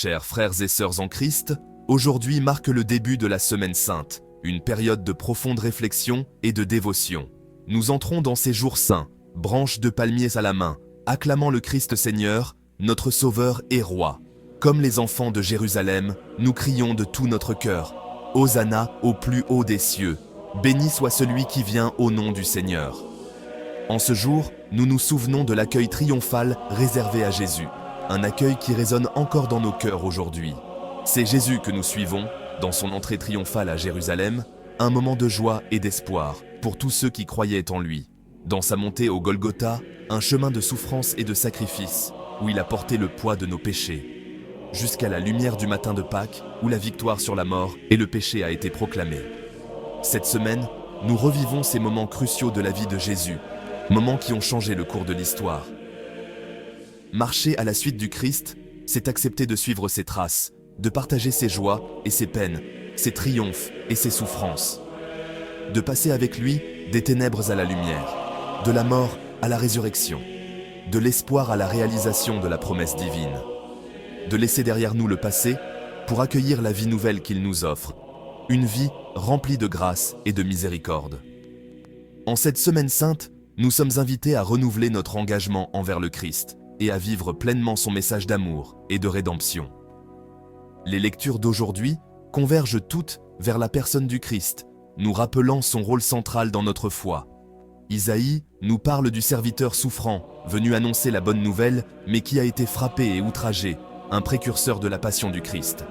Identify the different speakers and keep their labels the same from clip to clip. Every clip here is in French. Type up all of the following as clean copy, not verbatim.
Speaker 1: Chers frères et sœurs en Christ, aujourd'hui marque le début de la Semaine Sainte, une période de profonde réflexion et de dévotion. Nous entrons dans ces jours saints, branches de palmiers à la main, acclamant le Christ Seigneur, notre Sauveur et Roi. Comme les enfants de Jérusalem, nous crions de tout notre cœur, « Hosanna au plus haut des cieux, béni soit celui qui vient au nom du Seigneur ». En ce jour, nous nous souvenons de l'accueil triomphal réservé à Jésus, un accueil qui résonne encore dans nos cœurs aujourd'hui. C'est Jésus que nous suivons, dans son entrée triomphale à Jérusalem, un moment de joie et d'espoir pour tous ceux qui croyaient en lui. Dans sa montée au Golgotha, un chemin de souffrance et de sacrifice, où il a porté le poids de nos péchés, jusqu'à la lumière du matin de Pâques, où la victoire sur la mort et le péché a été proclamée. Cette semaine, nous revivons ces moments cruciaux de la vie de Jésus, moments qui ont changé le cours de l'histoire. Marcher à la suite du Christ, c'est accepter de suivre ses traces, de partager ses joies et ses peines, ses triomphes et ses souffrances. De passer avec lui des ténèbres à la lumière, de la mort à la résurrection, de l'espoir à la réalisation de la promesse divine. De laisser derrière nous le passé pour accueillir la vie nouvelle qu'il nous offre, une vie remplie de grâce et de miséricorde. En cette semaine sainte, nous sommes invités à renouveler notre engagement envers le Christ et à vivre pleinement son message d'amour et de rédemption. Les lectures d'aujourd'hui convergent toutes vers la personne du Christ, nous rappelant son rôle central dans notre foi. Isaïe nous parle du serviteur souffrant, venu annoncer la bonne nouvelle, mais qui a été frappé et outragé, un précurseur de la passion du Christ.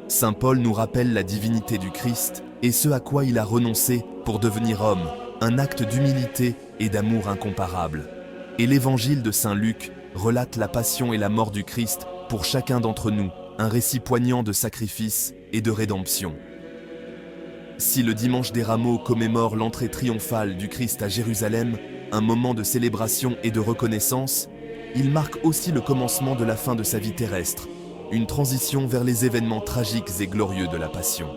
Speaker 1: Saint Paul nous rappelle la divinité du Christ et ce à quoi il a renoncé pour devenir homme, un acte d'humilité et d'amour incomparable. Et l'évangile de Saint Luc relate la passion et la mort du Christ pour chacun d'entre nous, un récit poignant de sacrifice et de rédemption. Si le dimanche des Rameaux commémore l'entrée triomphale du Christ à Jérusalem, un moment de célébration et de reconnaissance, il marque aussi le commencement de la fin de sa vie terrestre, une transition vers les événements tragiques et glorieux de la Passion.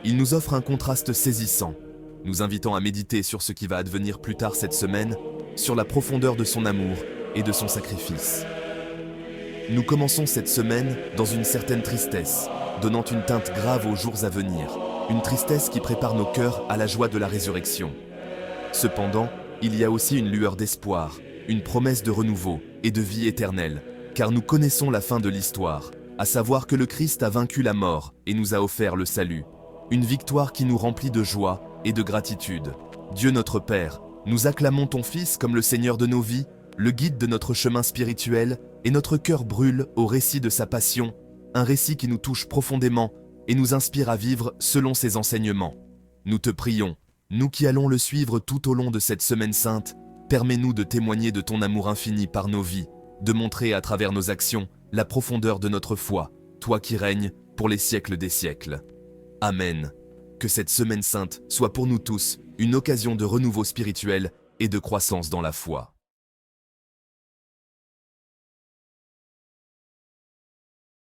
Speaker 1: Il nous offre un contraste saisissant, nous invitant à méditer sur ce qui va advenir plus tard cette semaine, sur la profondeur de son amour et de son sacrifice. Nous commençons cette semaine dans une certaine tristesse, donnant une teinte grave aux jours à venir, une tristesse qui prépare nos cœurs à la joie de la résurrection. Cependant, il y a aussi une lueur d'espoir, une promesse de renouveau et de vie éternelle, car nous connaissons la fin de l'histoire, à savoir que le Christ a vaincu la mort et nous a offert le salut, une victoire qui nous remplit de joie et de gratitude. Dieu notre Père, nous acclamons ton Fils comme le Seigneur de nos vies, le guide de notre chemin spirituel, et notre cœur brûle au récit de sa passion, un récit qui nous touche profondément et nous inspire à vivre selon ses enseignements. Nous te prions, nous qui allons le suivre tout au long de cette semaine sainte, permets-nous de témoigner de ton amour infini par nos vies, de montrer à travers nos actions la profondeur de notre foi, toi qui règnes pour les siècles des siècles. Amen. Que cette semaine sainte soit pour nous tous une occasion de renouveau spirituel et de croissance dans la foi.